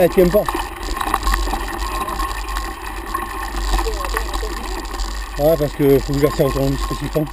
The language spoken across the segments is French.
tu aimes pas? Ouais, parce que faut que je la serre autour de ce temps.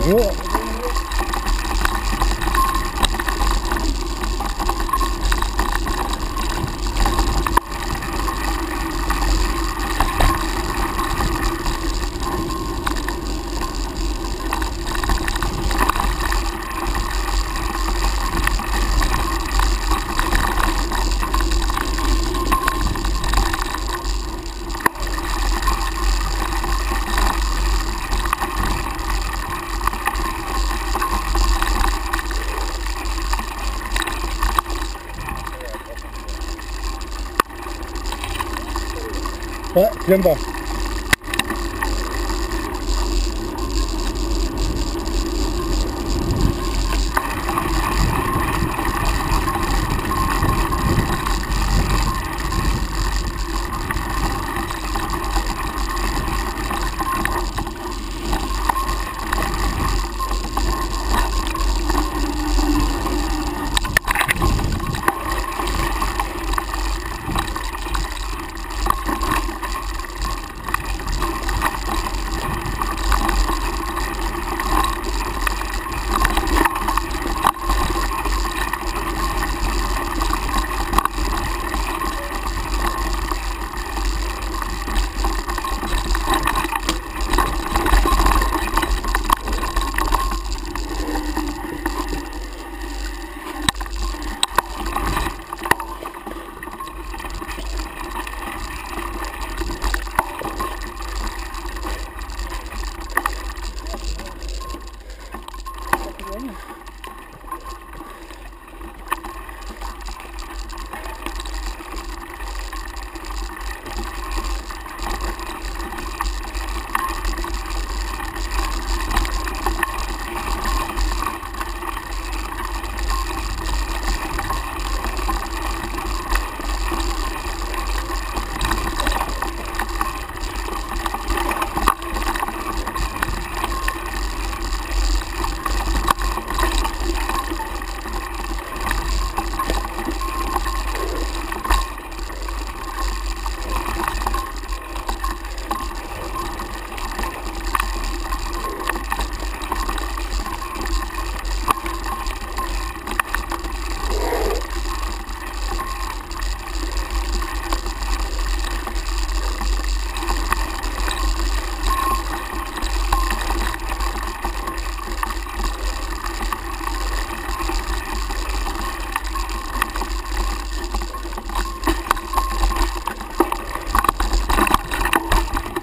Bonjour. Ouais, j'aime pas.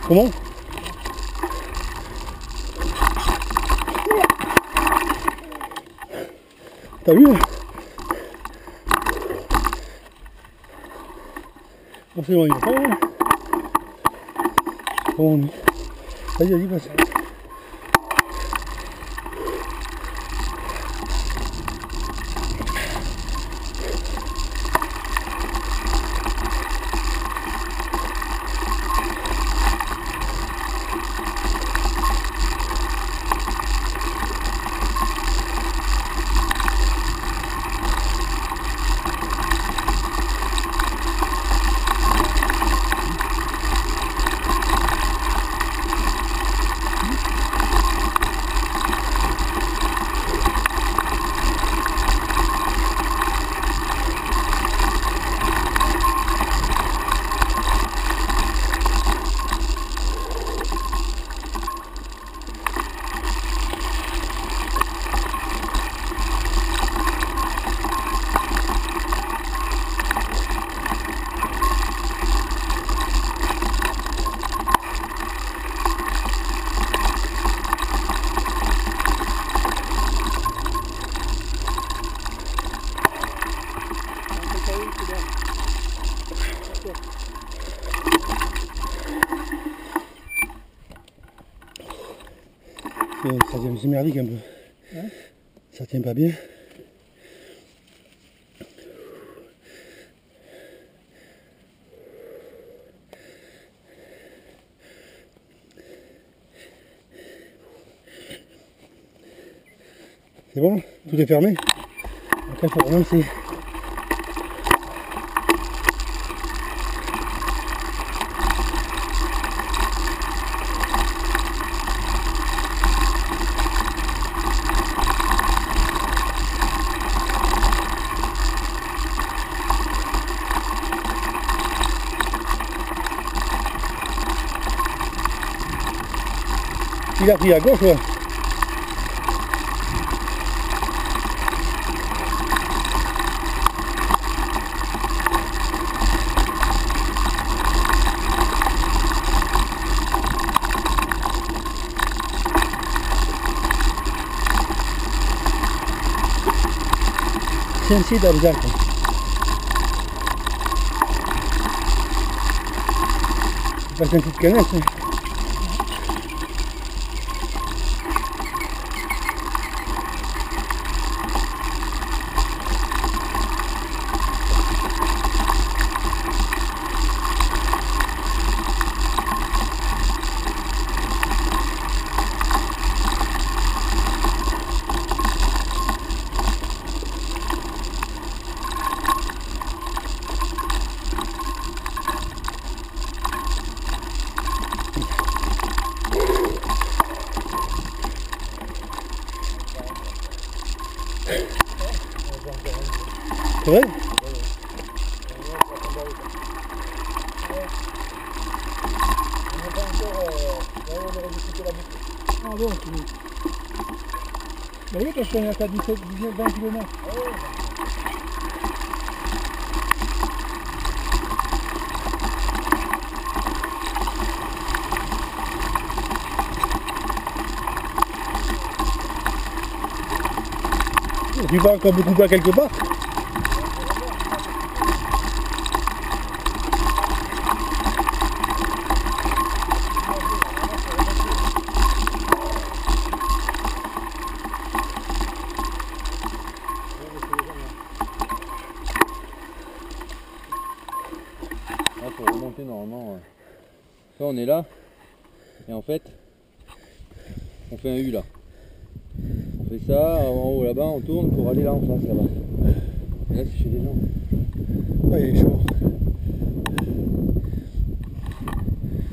Comment? T'as vu? On s'éloigne pas. Bon, vas-y, vas-y, passe. c'est merdique un peu. Hein? Ça tient pas bien. C'est bon? Tout est fermé? Après il faut relancer. Il a pris à gauche, ouais. Tiens, dans le sac. C'est une petite canette. Hein. C'est vrai? Ah bon, c'est bon. Bah oui, parce qu'on est à 17, 19, 20 km. Tu vas encore beaucoup pas quelque part? Là, faut remonter normalement. Ça, on est là. Et en fait, on fait un U là. On fait ça, en haut là-bas, on tourne pour aller là en face là-bas. Et là, c'est chez les gens. Ouais, il est chaud.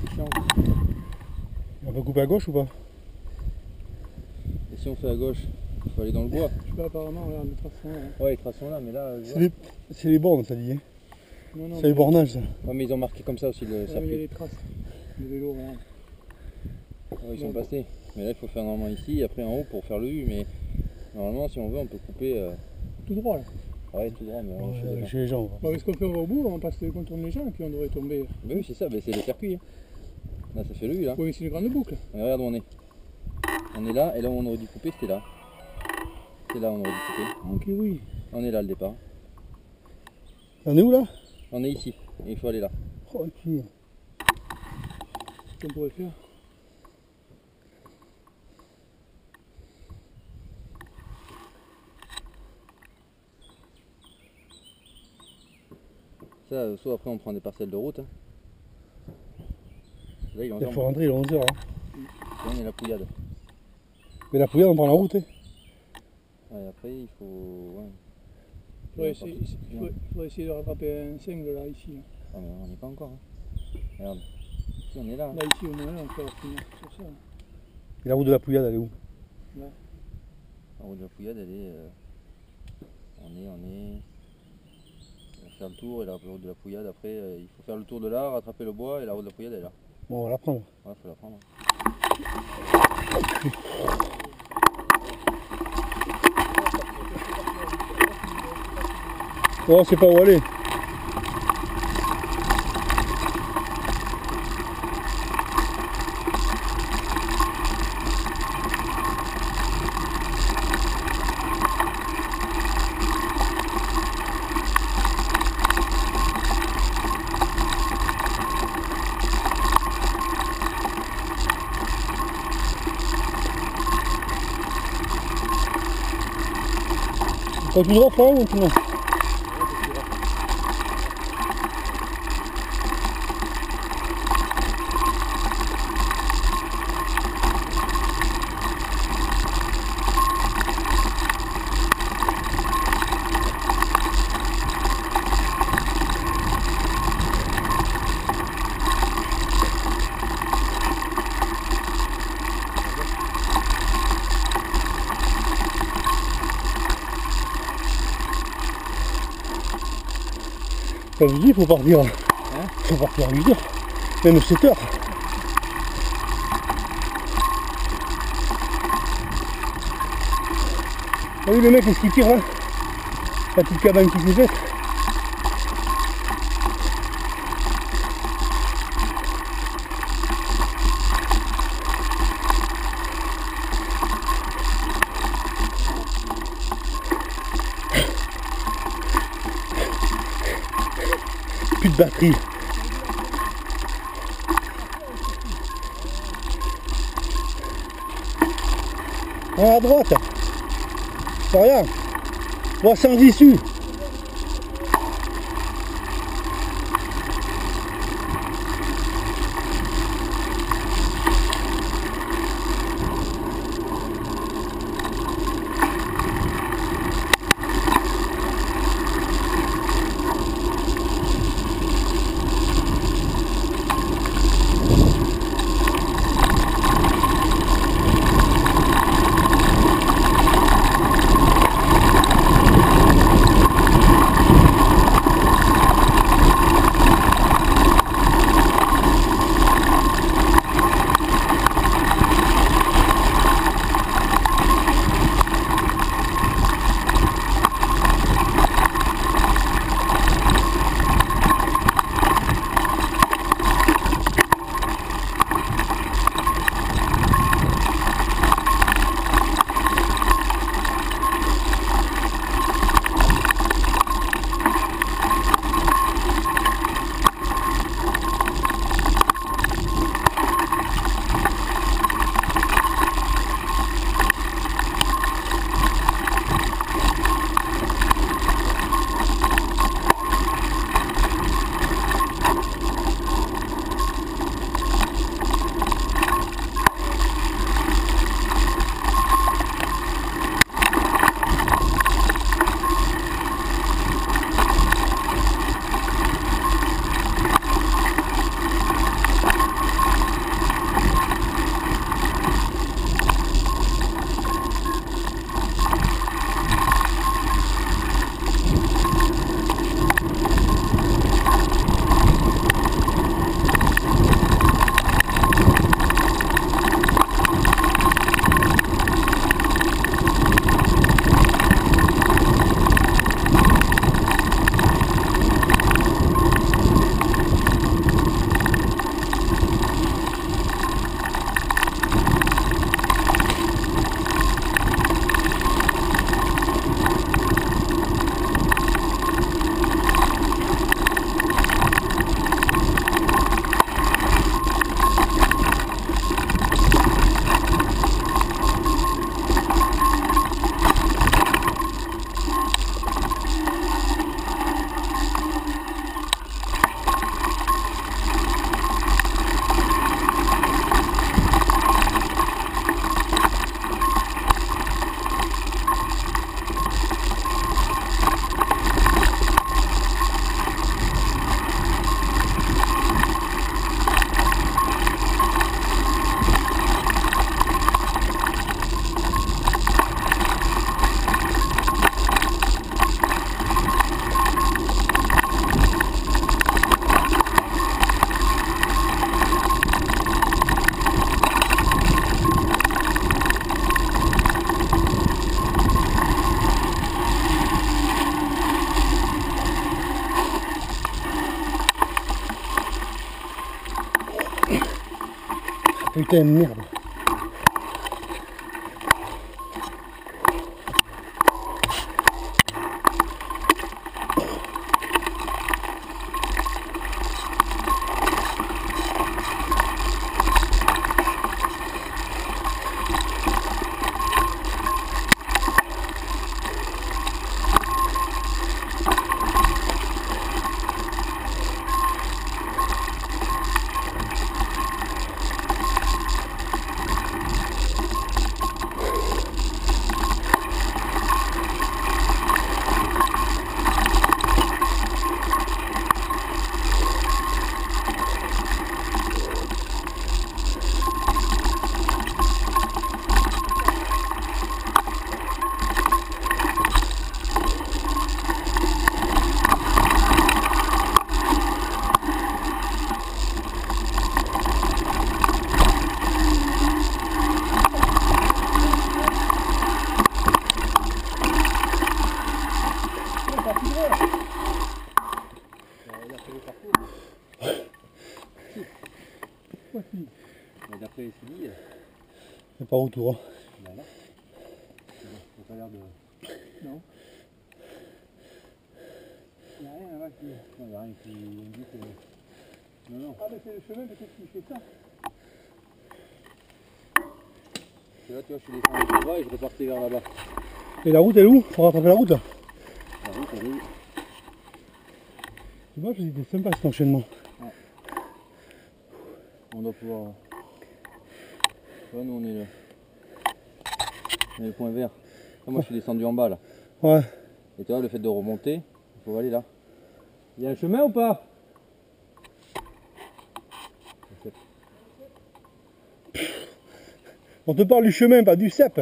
C'est chiant. On va couper à gauche ou pas? Et si on fait à gauche, il faut aller dans le bois. Je sais pas, apparemment, regarde, les traces sont là. Ouais, les traces sont là, mais là. C'est les bornes, ça dit. Hein. Non, non, C'est les bornages, ça. Ouais, mais ils ont marqué comme ça aussi le il y a circuit. les traces. Le vélo, regarde. Ouais, ils sont passés. Mais là, il faut faire normalement ici, après en haut pour faire le U. Mais normalement, si on veut, on peut couper. Tout droit là. Ouais, tout droit, mais on chez les gens. Chez les gens. Bon, mais ce qu'on fait, on va au bout, on passe le contour des gens et puis on devrait tomber. Mais oui, c'est ça, mais c'est le circuit. Hein. Là, ça fait le U là. Oui, mais c'est une grande boucle. Et regarde où on est. On est là, et là où on aurait dû couper, c'était là. C'est là où on aurait dû couper. Ok, oui. On est là le départ. On est où là? On est ici, et il faut aller là. Oh, ok. Ce qu'on pourrait faire. Ça, soit après on prend des parcelles de route. Hein. Là, il est Il encore. faut rentrer, il est 11h. Hein. Là, on est la pouillade. Mais la pouillade, on prend la route. Hein. Ouais, après, il faut. Ouais. Il faudrait essayer de rattraper un single là, ici. Là, Ah, mais on n'y est pas encore. Hein. Regarde. Ici, on est là. Hein. là ici, au moins, là, on peut finir sur ça. Et la route de la pouillade, elle est où? La route de la pouillade, elle est. On est. On va faire le tour, et la route de la pouillade, après, il faut faire le tour de là, rattraper le bois, et la route de la pouillade, elle est là. Bon, on va la prendre. Ouais, faut la prendre. Oh, c'est pas où aller. T'as tout droit, Florian, ou non? Comme je dis, faut partir. Faut partir à 8 heures. Même 7 heures. T'as vu le mec qui tire là? La petite cabane qui s'est faite. Plus de batterie. À droite. C'est rien. 300 issues. Putain, merde. Mais d'après les suivis, C'est pas retour. Hein. bah là, ça n'a pas l'air de... Non. Il n'y a rien là-bas qui... Non, il n'y a rien qui indique que... Non, non. Ah mais c'est le chemin peut-être qui fait ça. Et là, tu vois, je suis descendu tout bas et je repartais vers là-bas. Et la route elle est où? Faut rattraper la route là. La route, elle est où? Tu vois, c'était sympa cet enchaînement. On doit pouvoir... Là, nous, on est là. On est le point vert. Là, moi, je suis descendu en bas, là. Ouais. Et tu vois, le fait de remonter, il faut aller là. Il y a un chemin ou pas? On te parle du chemin, pas du cep.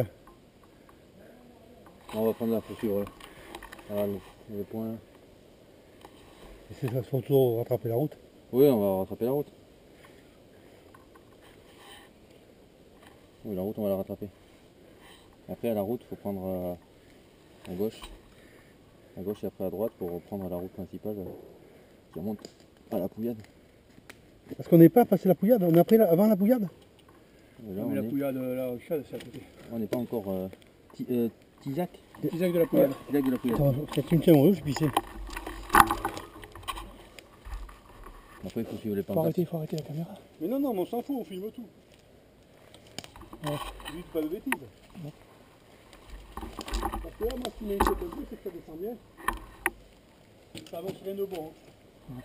On va prendre la poursuivre là. Voilà, le point. Et c'est ça, faut toujours rattraper la route. Oui, on va rattraper la route. Oui, la route, on va la rattraper. Après, à la route, il faut prendre à gauche. À gauche et après à droite pour reprendre la route principale qui remonte à la Pouillade. Parce qu'on n'est pas passé la Pouillade, on est après avant la Pouillade. Et là, Mais la Pouillade là au Chad, c'est à côté. on n'est pas encore Tizac. Tizac de la Pouillade. Tizac de la Pouillade. Attends, tu me tiens au je pissais. Après, il faut suivre les Faut pancartes. arrêter la caméra. Mais non, mais on s'en fout, on filme tout. Ouais. Dites pas de bêtises. Ouais. Parce que là, moi, ce qui m'inquiète un peu, c'est que ça descend bien. Ça avance rien de bon. Hein.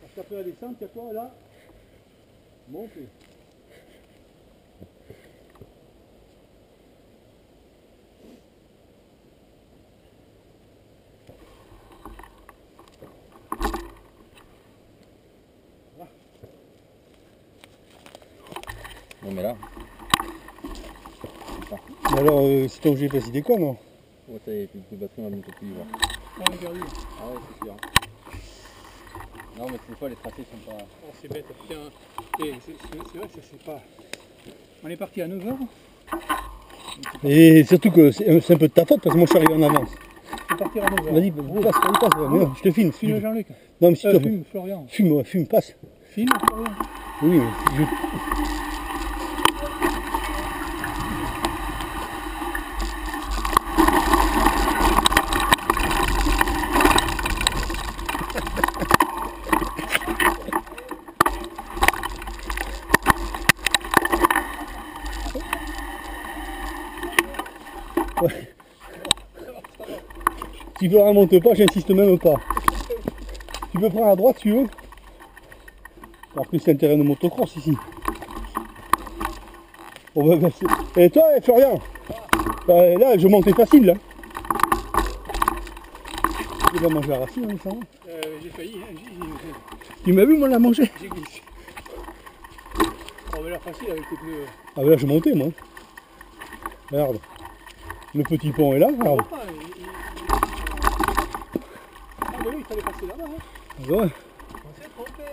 Parce qu'après la descente, il y a quoi là? Monter. Non, mais là. Mais alors, c'est ton GPS, il déconne, non? Ouais, ça y est, plus de batterie, on va bientôt plus y voir. On est perdu. Ah ouais, c'est sûr. Non, mais des fois, les tracés sont pas... Oh, c'est bête, putain. Et c'est vrai que ça c'est pas... On est parti à 9h. Et surtout que c'est un peu de ta faute parce que moi je suis arrivé en avance. On est parti à 9h. Vas-y, passe, non, je te filme. Filme Jean-Luc. Non, mais si tu Filme Florian. Fume, ouais, fume, passe. Filme Florian. Oui, mais si tu ne remontes pas, j'insiste même pas. Tu peux prendre à droite si tu veux. Alors que c'est un terrain de motocross ici. On va... Et toi, Florian, là, je montais facile. Là. Il va manger la racine, hein, ça va. J'ai failli, hein, Tu m'as vu, moi, la manger? j'ai glissé. On avait l'air facile avec les pneus. Ah, ben là, je montais, moi. Regarde. Le petit pont est là, regarde. Ah, ah mais oui, il fallait passer là-bas. Hein. Ah, ouais. On s'est trompé.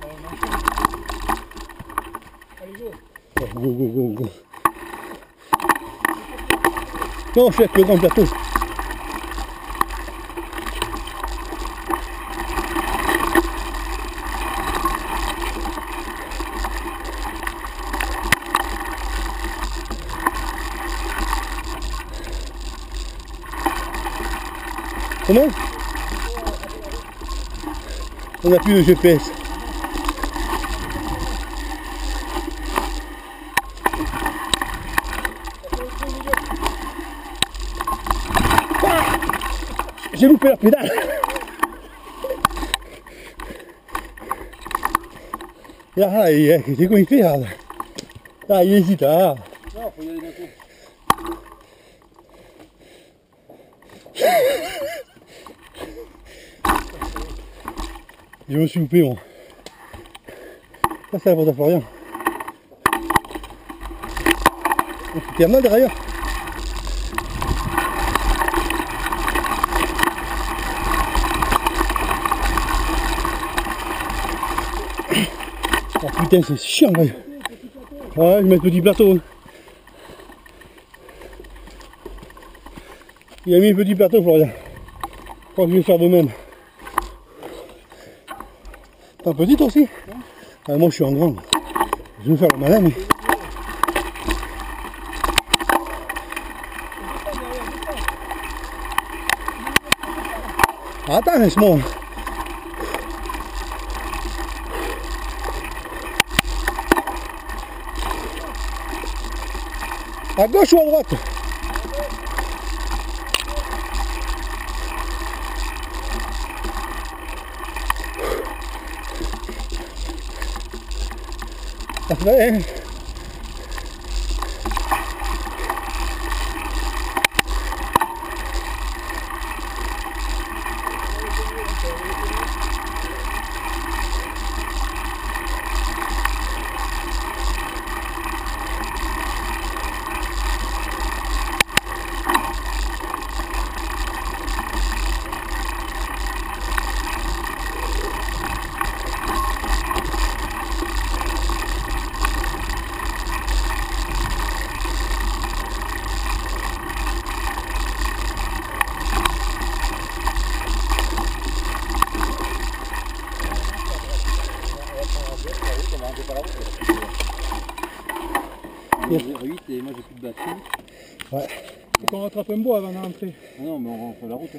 On enchaîne. Allez, go. Oh, go. Non, je suis avec le grand plateau. Comment? On n'a plus de GPS. J'ai loupé la pédale. Là, c'est quoi il fait là? Là, il hésite là. Non, faut y aller d'un coup. Je me suis loupé moi. Ça c'est la faute à Florian. T'es mal derrière. Oh putain c'est chiant là. Ouais je mets le petit plateau. Il a mis le petit plateau Florian. crois que je vais faire de même. T'es un petit toi aussi? Ah, moi je suis en grand. Je vais me faire le malin mais... Attends, laisse-moi. À gauche ou à droite? Ça se fait, hein? Oui, et moi j'ai plus de batterie. Ouais. Faut qu'on rattrape un bois avant d'entrer. Ah non, mais on fait la route.